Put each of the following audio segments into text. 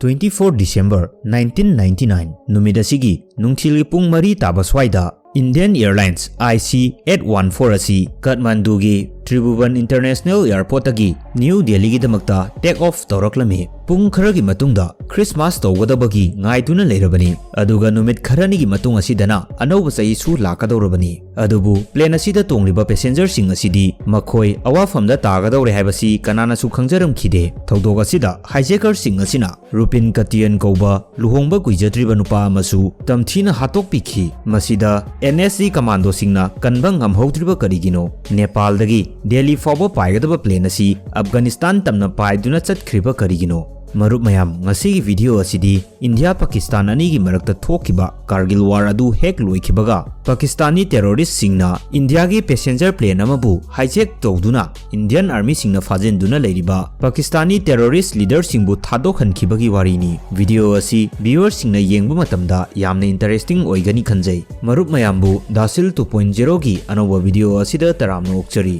24 December 1999 numid asigi nungthilgi pung 3 taba swaida Indian Airlines IC-814 asi Kathmandu gi Tribhuvan International Airport agi New Delhi gi damakta take off tawraklami pung kharagi matungda Christmas tawgadabagi ngaiduna leirabani aduga numit kharani gi matung asidana anauba chai su lakadawrabani adubu plane asida tongliba passenger sing asidi makhoi awafamda tagadawre haibasi kanana su khangjaram khide thawdog asida hijacker sing asina Rupin Katian kauba luhongba kuijatriba nupa amasu tamthina hatok pikhi masida NSG commando singna Kanba Ngamhoukhide karigino Nepal dagi Delhi fawba paigadaba plane asi Afghanistan tamna paiduna chatkhriba karigino Marup mayam ngasi video asidi India Pakistan ani gi marakta thokiba Kargil war adu hek loikhibaga Pakistani terrorist singna India gi passenger plane amabu hijack tawduna Indian army singna fajenduna leiriba Pakistani terrorist leader singbu thadokhankibagi warini video asi viewers singna yengba matamda yamna interesting oigani khanjai Marup mayambu DAshil 2.0 gi anoba video asida taramna okchari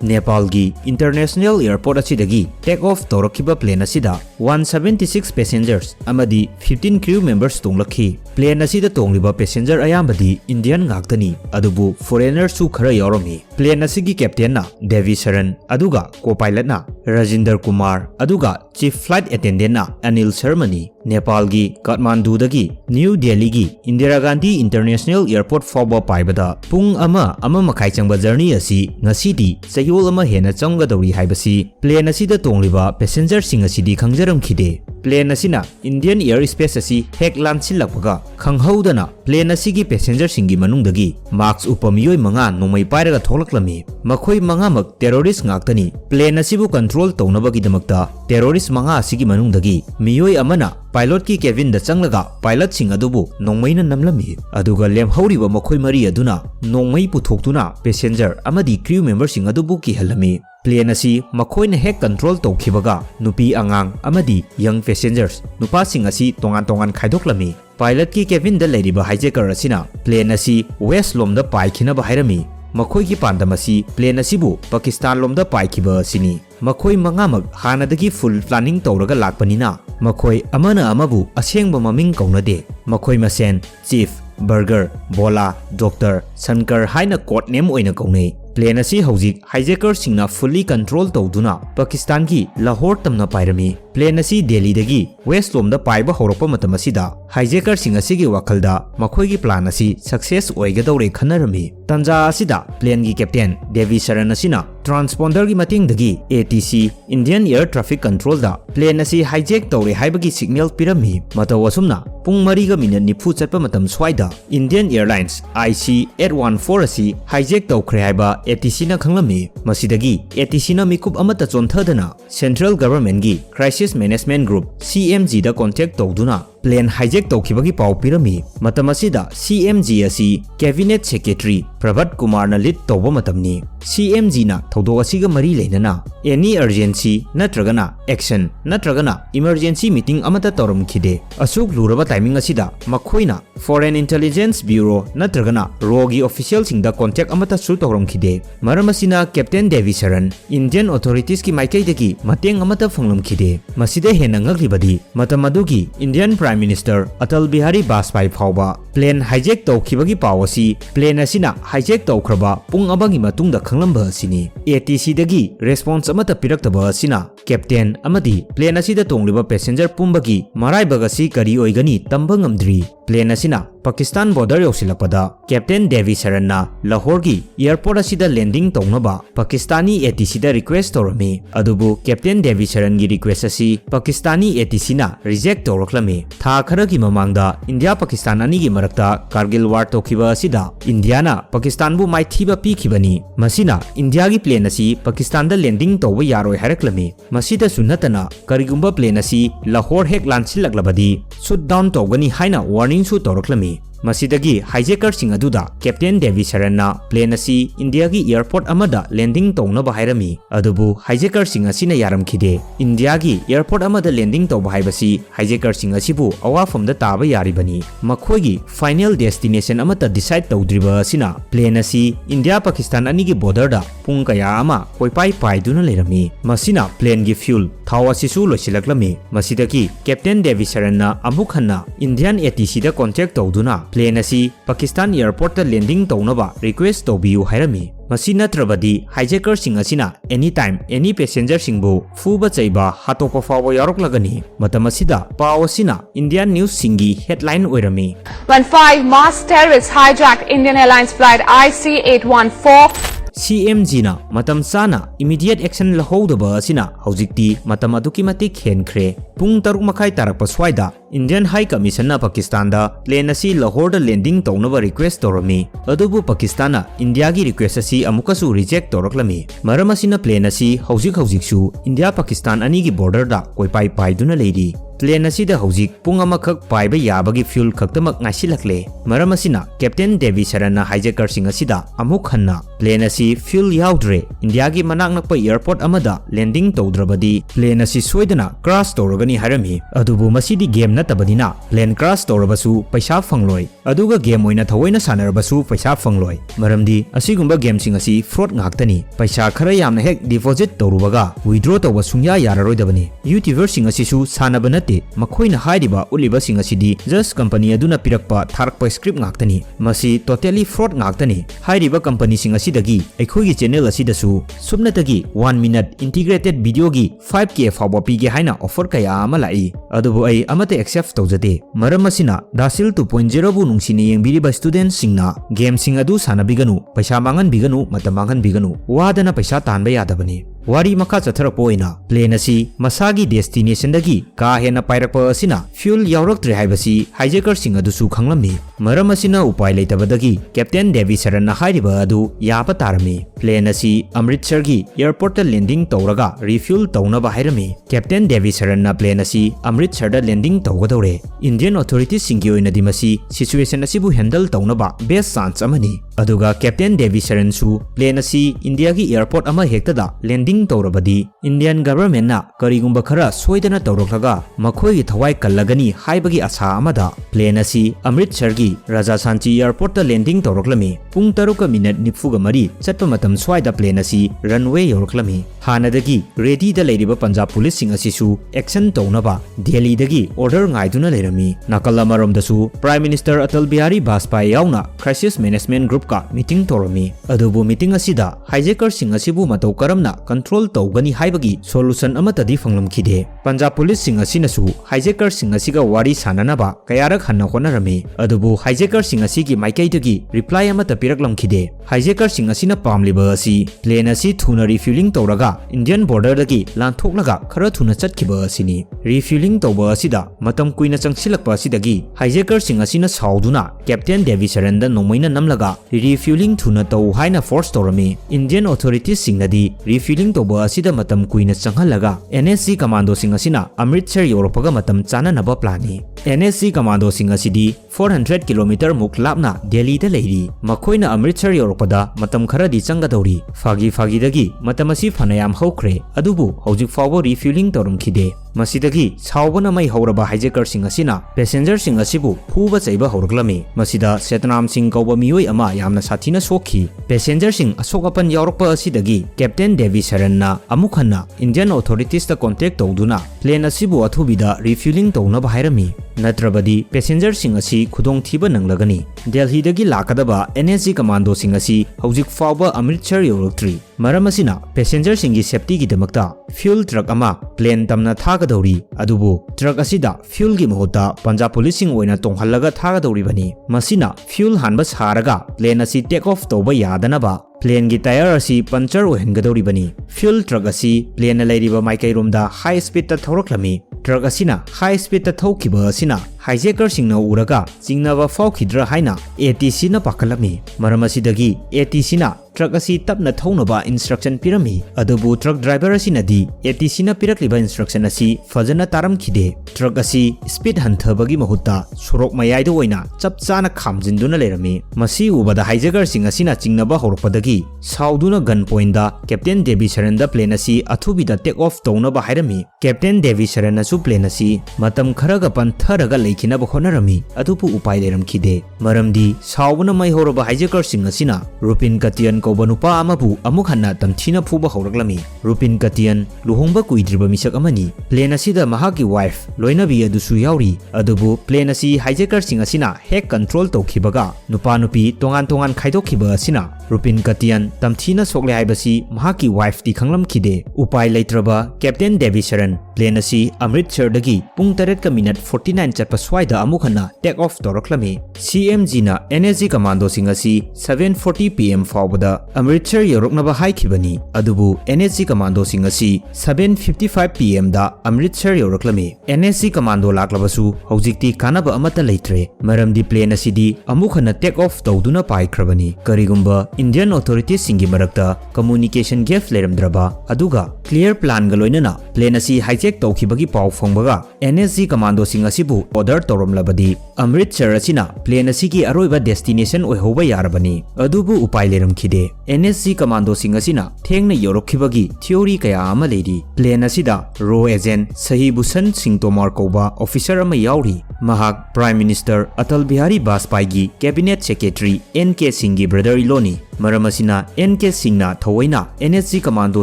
Nepal gi International Airport asidagi take off tawrakiba plane asida 176 passengers amadi 15 crew members tonglakhi plane asida tongliba passenger ayambadi Indian ngaktani adubu foreigners su khara yaurami plane asigi captain na Devi Sharan aduga co-pilot na Rajinder Kumar aduga chief flight attendant na Anil Sharmani Nepal gi Kathmandu dagi New Delhi gi Indira Gandhi International Airport fawba paibada pung ama makai changba journey asi ngasidi sayol ama hena changgadawri haibasi plane asida tongliba passenger sing asidi khangjaram khide plane asina Indian airspace asi hek lansilakpaga khanghaudana plane asigi passenger singi manungdagi marks upamiyoi manga nomai pairaga tholaklami makhoi manga mak terrorist ngaktani plane asibu control tawnabagi damakta terrorist manga asigi manungdagi miyoi amana pilot ki cabin da changlaga pilot sing adubu nongmaina namlami aduga lemhauriba makhoi mari aduna nongmai puthokduna passenger amadi crew member sing adubu ki halami plane asi makhoina hek control tawkhibaga nupi angang amadi young passengers nupa sing asi tongan khaidoklami pilot ki cabin da leiriba hijacker asina plane asi west lomda paikhinaba hairami makhoi ki pandamasi plane asibu Pakistan lomda paikhiba asini makhoi mangamak hanadagi full planning tawraga lakpanina makhoi amana amabu asengba maming kaunade makhoi masen chief burger bola doctor sankar haina code name oina kaunai plane asi hojik hijacker singna fully control tawduna Pakistan ki Lahore tamna pairami plane asi Delhi dagi west lomda paiba horokpa matam asida hijacker sing asigi wakhalda makhoi gi plan asi success oigadawre khanarami tanja asida plane gi captain Devi Sharan asina transponder gi mating dagi ATC Indian Air Traffic Control da plane asi hijack tawre haibagi signal pirami matawasumna pung 3 minute nifu chatpa matam swaida Indian Airlines IC-814 asi hijack tawkhre haiba ATC na khanglami masidagi ATC na mikup amata chonthadana Central Government gi Crisis Management Group CMG da contact tawduna plane hijack tawkhibagi paw pirami matam asida CMG asi Cabinet Secretary Prabhat Kumar na lead tawba matamni CMG na thawdog asiga mari leinana any urgency natragana action natragana emergency meeting amata tawramkhide asuk luraba timing asida makhoina Foreign Intelligence Bureau natragana rogi official singda contact amata su tawramkhide maramasina Captain Devi Sharan Indian authorities ki maikaidagi mateng amata phanglamkhide masida hena ngaglibadi matamadugi Indian Prime Minister Atal Bihari Vajpayee phawba plane hijack tawkhibagi pawasi plane asina hijack tawkhraba pung abagi matungda khanglamba asini ATC dagi response amata piraktaba asina captain amadi plane asida tongliba passenger pumbagi maraibagasi kari oigani tamba ngamdri plane asina Pakistan border yosilakpada Captain Devi Sharan na Lahore gi airport asida landing tawnaba Pakistani ATC da request tawrami adubu Captain Devi Sharan gi request asi Pakistani ATC na reject tawraklami tha kharagi mamangda India Pakistan ani gi marakta Kargil war tokhiba asida India na Pakistan bu maithiba pikhibani masina India gi plane asi Pakistan da landing tawba yaroi haraklami masida sunatana karigumba plane asi Lahore hek lansilaklabadi shoot down tawgani haina warning su tawraklami Masidagi hijacker sing aduda Captain Devi Sharanna plane asi India gi airport amada landing tawna hairami adubu hijacker sing asina yaramkhide India gi airport amada landing tawba haibasi hijacker sing asibu awafamda taba yaribani makhoigi final destination amata decide tawdriba asina plane asi India Pakistan ani gi border da pung kaya ama koipai paiduna lerami masina plane gi fuel thaw asisu loisilaklami masidagi Captain Devi Sharanna amuk hanna Indian ATC da contact tawduna plane asi Pakistan airport da landing tawnaba request tawbiu hairami Masi natrabadi hijacker sing asina anytime any passenger singbu fuba chaiba hatopa fawa yaroklagani matamasida paw asina Indian news singi headline oirami When 5 masked terrorists hijacked Indian Airlines flight IC-814 CMG na matam sana immediate action lahodaba asina haujikti matam aduki matik henkre pung taruk makai tarak paswaida Indian High Commission na Pakistan da plane asi Lahore da landing tawnaba request torami adubu Pakistan na India gi request asi amukasu reject toraklami maram asina plane asi haujik su India Pakistan ani gi border da koipai paiduna leidi plane asi da haujik pung amakhak paiba yabagi fuel khaktamak ngasilakle maram asina Captain Devi Sharanna hijacker sing asida amuk hanna plane asi fuel yaudre India gi manak nakpa airport amada landing tawdrabadi plane asi soidana crash toragani harami adubu masidi game natabadina plane crash torabasu paisa fangloi aduga game oina thawoina sanarabasu paisa fangloi maramdi asigumba game sing asi fraud ngaktani paisa khara yamna hek deposit torubaga withdraw tawba sungya yararoidabani YouTuber sing asisu sanabana makhoina hairiba uliba sing asidi just company aduna pirakpa tharakpa script ngaktani masi totally fraud ngaktani hairiba company sing asidagi aikhoigi channel asidasu subnatagi 1 minute integrated video gi 5k fawba pige haina offer kaya ama lai adubu ai amate accept tawjate maram asina DAshil 2.0 bu nungsini yengbiriba student singna game sing adu sanabiganu paisa mangan biganu matamangan biganu wadana paisa tanba yadabani wari makha chatharakpo oina plane asi masagi destination dagi ka hena pairakpa asina fuel yauraktre haibasi hijacker sing adusu khanglammi maram asina upai leitabadagi Captain Devi Sharanna hairiba adu yaba tarami plane asi Amritsar gi airport ta landing tawraga refuel tawnaba hairami Captain Devi Sharanna plane asi Amritsar da landing tawgadore Indian authorities singi oina dimasi situation asibu handle tawnaba best chance amani aduga Captain Devi Sharan su plane asi India gi airport ama hektada landing tawrabadi Indian government na karigumba khara soidana tawraklaga makhoi gi thawai kallagani haibagi asa amada plane asi Amritsar gi Raja Sanchi airport ta landing tawraklami pung 3:30 chatpa matam swaida plane asi runway yoraklami hanadagi ready da leiriba Punjab police sing asisu action tawnaba Delhi dagi order ngaiduna lerami nakala marom dasu Prime Minister Atal Bihari Vajpayee yauna crisis management group ka meeting torami adubu meeting asida hijacker sing asibu matau karamna control tawgani haibagi solution amatadi fanglamkhide Punjab police sing asinasu hijacker sing asiga wari sananaba kayarak hanna honarami adubu hijacker sing asigi maikaidagi reply amata piraklamkhide hijacker sing asina pamliba asi plane asi thuna refueling tawraga Indian border dagi lanthoklaga khara thuna chatkiba asini refueling tawba asida matam kuina changsilakpa asidagi hijacker sing asina sauduna Captain Devi Sharanna nomoina namlaga refueling thuna taw haina force torami Indian authorities singnadi refueling tawba asida matam kuina changhalaga NSG commando sing asina Amritsar yoropaga matam chana naba plani NSG commando sing asidi 400 km muk lapna Delhi da leiri makhoina Amritsar yoropada matam kharadi changadori fagi dagi matam asi phanayam hokre adubu hojik fawbo refueling torumkhide masidagi saubana mai hauraba hijacker sing asina passenger sing asibu phuba chaiba hauраklami masida Setnam Singh kauba mioi ama yamna sathina sokhi passenger sing asokapan yaurakpa asidagi Captain Devi Sharanna amukhanna Indian authorities ta contact tawduna plane asibu athubida refueling tawna hairami natrabadi passenger sing asi khudong thiba nanglagani Delhi dagi lakadaba NSG commando sing asi hojik fawba Amritsar yoraktri maram asina passenger singi safety gi damakta fuel truck ama plane tamna thagadori adubu truck asida fuel gi mohota Punjab police sing oina tonghallaga thagadori bani masina fuel hanba saraga plane asi take off tawba yadanaba plane gi tire asi puncture ohengadori bani fuel truck asi plane lairiba maikai romda high speed ta thoraklami truck asina high speed ta thaukiba asina hijacker-singna uraga chingnaba fawkhidra haina ATC-na pakalami. Maram asidagi ATC-na truck asi tapna thonaba instruction pirami adubu truck driver asinadi ATC-na pirakliba instruction asi fajana taramkhide. Truck asi speed hanthabagi mahutta sorok mayaido oina chapchana khamjinduna lerami. Masi ubada hijacker-sing asina chingnaba horpadagi sauduna gun point da Captain Devi Sharan da plane asi athubida take off townaba hairami. Captain Devi Sharan asu plane asi matam kharaga pantharaga leikhinaba honarami adupu upai leramkhide. Maramdi saubuna mai horaba hijacker-sing asina Rupin Katian Nupa amabu amuk hanna tamthina phuba horaklami. Rupin Katian luhongba kuidriba misak amani. Plane asida mahaki wife loinabi adusu yauri adubu plane asi hijacker-sing asina hack control tawkhibaga nupa nupi tongan khaidokhiba asina Rupin Katian tamthina sokle haibasi mahaki wife di khanglamkhide. Upai leitraba Captain Devi Sharan plane asi Amritsar dagi pung 8:49 chatpa swaida amuk hanna take off toraklami. CMG na NSG commando sing asi 7:40 PM fawbada Amritsar yoroknaba haikibani adubu NSG commando sing asi 7:55 PM da Amritsar yoroklami. NSG commando laklabasu hojikti kanaba amata leitre maramdi plane asidi amukhana take off tawduna paikrabani. Karigumba Indian authorities singi marakta communication gap leramdraba aduga clear plan ga loinana plane asi hijack tawkhibagi paw phongbaga NSG commando sing asibu order toramlabadi Amritsar asina plane asigi aroiba destination oihoba yarabani adubu upai leramkhide. NSG commando sing asina thengna yorokhibagi theory kaya ama leidi. Plane asida raw agent Sahibusan Singh Tomar koba officer ama yauri. Mahak Prime Minister Atal Bihari Vajpayee gi Cabinet Secretary NK Singh gi brother iloni. Maramasina NK Singh na thawaina NSG commando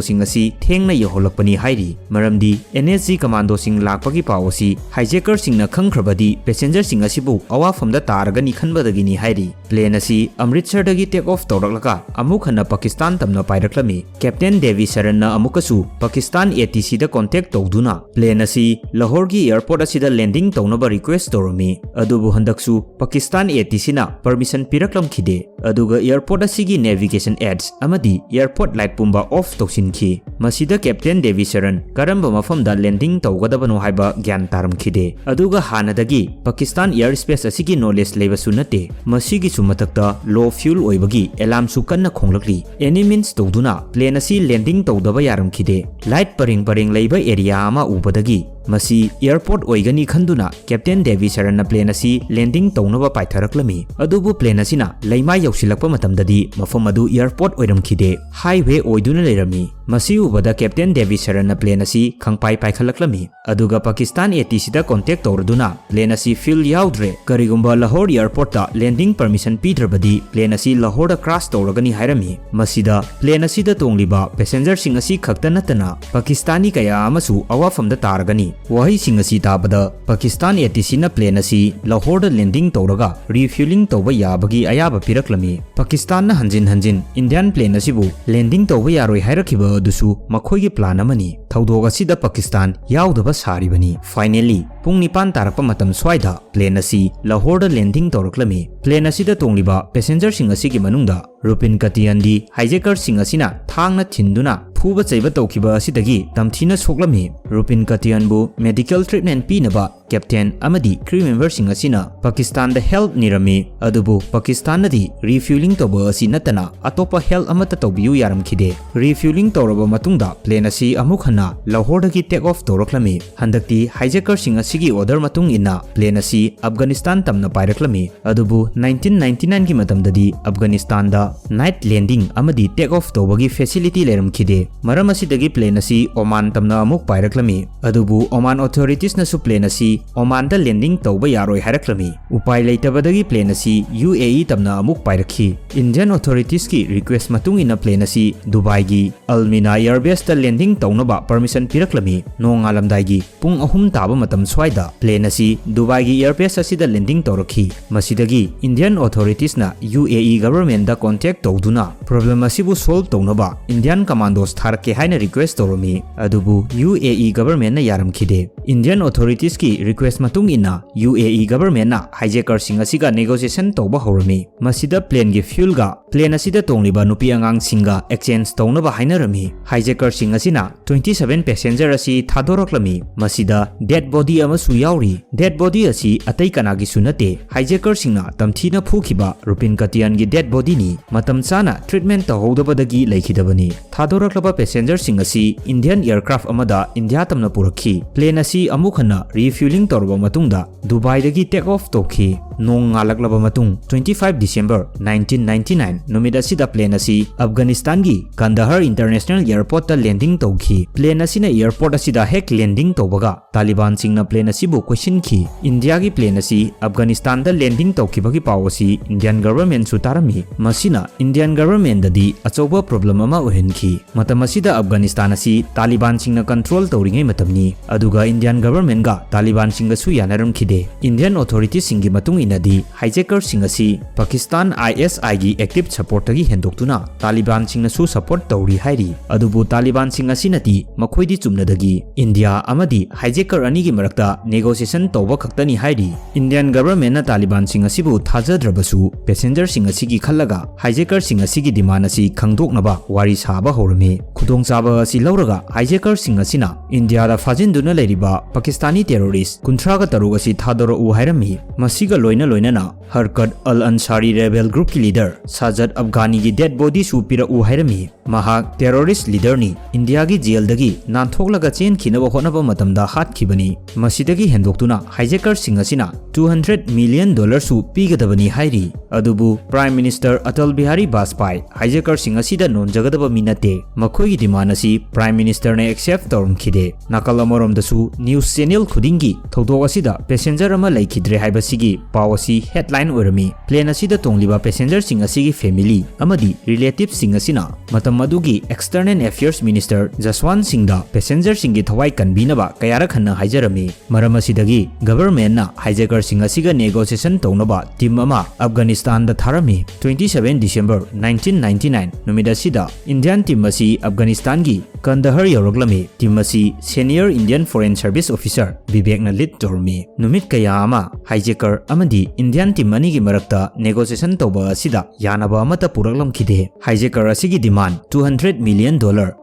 sing asi thengna yoholakpani hairi. Maramdi NSG commando sing lakpagi pawasi hijacker sing na khangkhrabadi passenger sing asibu awafamda taragani khanbadagini hairi. Plane asi Amritsar dagi take off tawraklaka amuk hanna Pakistan tamna pairaklami. Captain Devi Sharan na amukasu Pakistan ATC da contact tawduna plane asi Lahore gi airport asida landing tawnaba request torami. Adubu handaksu Pakistan ATC na permission piraklamkhide. Aduga airport asigi navigation aids amadi airport light pumba off tawsinkhi. Masida Captain Devi Sharan karamba mafamda landing tawgadabano haiba gyan taramkhide. Aduga hanadagi Pakistan airspace asigi knowledge lebasu nate. Masigi sumatakta low fuel oibagi alarm su kanna khonglakli. Any means tawduna plane asi landing tawdaba yaramkhide. Light paring leiba area ama ubadagi Masi airport oigani khanduna Captain Devi Sharan na plane asi landing tawnaba paitharaklami. Adubu plane asina leimai yausilakpa matamdadi mafam adu airport oiramkhide highway oiduna lerami. Masi ubada Captain Devi Sharan na plane asi khangpai paikhalaklami. Aduga Pakistan ATC da contact tawraduna plane asi field yaudre karigumba Lahore airport ta landing permission pidrabadi plane asi Lahore da crash tawragani hairami. Masida plane asi da tongliba passenger sing asi khakta natana Pakistani kaya amasu awafamda taragani. Wahi sing asi tabada Pakistan ATC na plane asi Lahore da landing tawraga refueling tawba yabagi ayaba piraklami. Pakistan na hanjin Indian plane asibu landing tawba yaroi hairakhiba adusu makhoigi plan amani. Thaudog asida Pakistan yaudaba saribani. Finally pung 9 tarakpa matam swaida plane asi Lahore da landing tawraklami. Plane asida tongliba passenger sing asigi manungda Rupin Katian di hijacker sing asina thangna thinduna phuba chaiba tawkhiba asidagi tamthina soklami. Rupin Katian bu medical treatment pinaba captain amadi crew member sing asina Pakistan da help nirami. Adubu Pakistan nadi refueling tawba asi natana atopa help amata tawbiu yaramkhide. Refueling tawraba matungda plane asi amuk hanna Lahore dagi take off tawraklami. Handakti hijacker sing asigi order matung inna plane asi Afghanistan tamna pairaklami. Adubu 1999 gi matamdadi Afghanistan da night landing amadi take off tawbagi facility leramkhide. Maram asidagi plane asi Oman tamna amuk pairaklami. Adubu Oman authorities na su plane asi Oman da landing tawba yaroi haraklami. Upai leitabadagi plane asi UAE tamna amuk pairakhi. Indian authorities ki request matung ina plane asi Dubai gi Almina airbase da landing tawnaba permission piraklami. Nongalamdai gi pung 3 taba matam swaida plane asi Dubai gi airbase asida landing tawrakhi. Masidagi Indian authorities na UAE government da contact tawduna problem asibu solve tawnaba Indian commandos tharake haina request tawrami adubu UAE government na yaramkhide Indian authorities ki request matung ina UAE government na hijacker sing asiga negotiation tawba horami masida plane gi fuel ga plane asida tongliba nupi angang singa exchange tawnaba hainarami hijacker sing asina 27 passenger asi thadoroklami masida dead body amasu yauri dead body asi atai kanagi sunate hijacker singna tamthina phukhiba Rupin Katian gi dead body ni matam chana treatment tahodabadagi leikhidabani thadoroklaba passenger sing asi Indian aircraft amada India tamna purakhi plane asi amukhana refueling torba matungda Dubai dagi take off tokhi nong ngalaklaba matung 25 December 1999 numida sida plane asi Afghanistan gi Kandahar International Airport ta landing tokhi plane asina airport asida hek landing tobaga Taliban singna plane asibu question ki India gi plane asi Afghanistan da landing tokibagi pawasi Indian government su tarami masina Indian government dadi achoba problem ama ohenki matam asida Afghanistan asi Taliban singna control tawringai matamni aduga Indian government ga Taliban singa su yanaram khide Indian authorities singi matung inadi hijacker singasi Pakistan ISI gi active support gi hendoktuna Taliban singna su support tawri hairi adubu Taliban singasi nati makhoidi chumnadagi India amadi hijacker ani gi marakta negotiation tawba khaktani hairi Indian government na Taliban singasi bu thajadrabasu passenger singasi gi khallaga hijacker singasi gi demand asi khangdoknaba wari saba horami khudongchaba asi lauraga hijacker singasi na India da fajinduna leiriba Pakistani terrorist kunthra ga taru asi thadoro u hairami masiga loina na Harkat al-Ansari rebel group ki leader Sajad Afghani gi dead body su pira u hairami mahak terrorist leader ni India gi jail dagi nanthoglaga chen khinaba honaba matamda hat khibani masidagi hendoktuna hijacker singasina $200 million su pigadabani hairi adubu Prime Minister Atal Bihari Vajpayee hijacker singasida nonjagadaba minate makhoi gi demand asi Prime Minister ne accept tawrumkhide nakala morom dasu news channel khudingi thodok asida passenger ama laikhidre haibasigi pawasi headline orami plane asida tongliba passenger singasigi family amadi relatives singasina matam madugi external affairs minister Jaswant Singh da passenger singi thawai kanbinaba kayara khanna haijarami maram asidagi government na hijacker singasiga negotiation tawnaba team ama Afghanistan da tharami 27 December 1999 numida sida Indian team asi Afghanistan gi Kandahar yoroglami team asi senior Indian foreign service officer Vivek na lead tormi numit kaya ama hijacker amadi Indian team ani gi marakta negotiation tawba asida yanaba amata puraklam khide hijacker asigi demand $200 million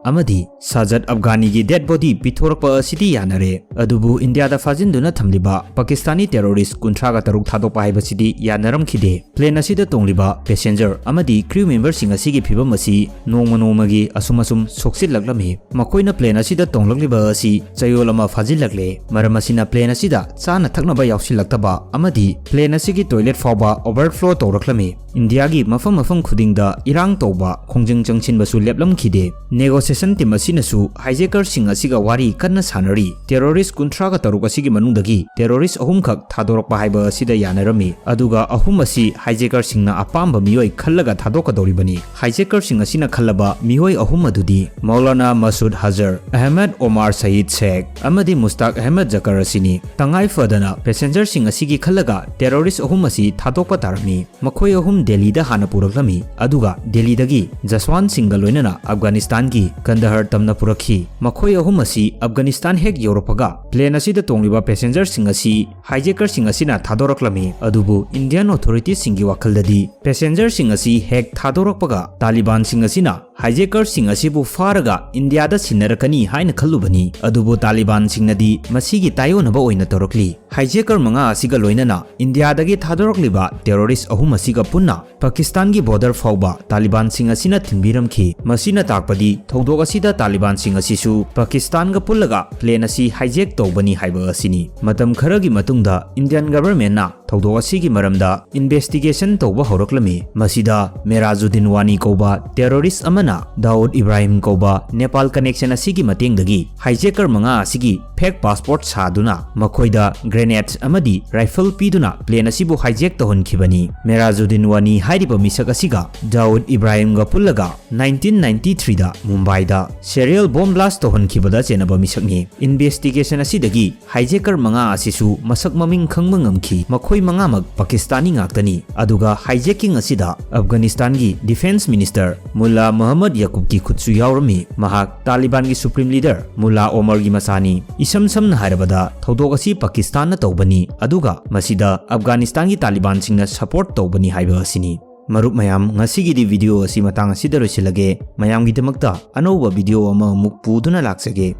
amadi Sajad Afghani gi dead body pithorakpa asidi yanare adubu India da fajinduna thamliba Pakistani terrorist kunthra ga taruk thadokpa haibasidi yanaram khide plane asida tongliba passenger amadi crew member sing asigi phibam asi nongmagi asum soksit laglami makoina plane asida tonglakliba asi chayolama fajilakle maram asina plane asida chana thaknaba yausilaktaba amadi plane asigi toilet fawba overflow tawraklami India gi mafam khudingda irang tawba khongjing changchin basu leplam khide negotiation team asina su hijacker sing asiga wari kanna sanari terrorist kunthra ga taruk asigi manungdagi terrorist ahum khak thadorokpa haiba asida yanarami aduga ahum asi hijacker singna apamba miyoi khallaga thadokadoribani hijacker sing asina khallaba miyoi ahum adudi Maulana Masud Hazar Ahmed Omar Saeed Sheikh amadi Mustaq Ahmed Zakar asini tangai fadana passenger sing asigi khallaga terrorist ahum asi thadokpa tarami makhoi ahum Delhi da hana puraklami aduga Delhi dagi Jaswant Singh ga loinana Afghanistan gi Kandahar tamna purakhi makhoi ahum asi Afghanistan hek Europaga plane asida tongliba passenger sing asi hijacker sing asina thadoraklami adubu Indian authorities singi wakhaldadi passenger sing asi hek thadorakpaga Taliban sing asina hijacker sing asibu faraga India da sinarakani haina khallubani adubu Taliban singnadi masigi tayonaba oina torokli hijacker manga asiga loinana India dagi thadorakliba terrorist ahum asiga punna Pakistan gi border fawba Taliban sing asina thingbiramkhi masina takpadi thodok asida Taliban sing asisu Pakistan ga pullaga plane asi hijack tawbani haiba asini matam kharagi matungda Indian government na thodok asigi maramda investigation tawba horoklami masida Merajuddin Wani koba terrorist ama amana Daud Ibrahim Koba Nepal connection asigi matengdagi hijacker manga asigi fake passport saduna makhoida grenades amadi rifle piduna plane asibu hijack tohonkhibani Merazuddin Wani hairiba misak asiga Daud Ibrahim ga pullaga 1993 da Mumbai da serial bomb blast tohonkhibada chenaba misakni investigation asidagi hijacker manga asisu masak maming khangma ngamkhi makhoi manga mak Pakistani ngaktani aduga hijacking asida Afghanistan gi defense minister Mullah Muhammad Yaqub ki khutsu yaurami mahak Taliban gi supreme leader Mullah Omar gi masani isam samna hairabada thodok asi Pakistan na tawbani aduga masida Afghanistan gi Taliban singna support tawbani haiba asini Marup mayam ngasigi di video asi matang asi darosilage mayam gi demakta anoba video ama muk puduna laksage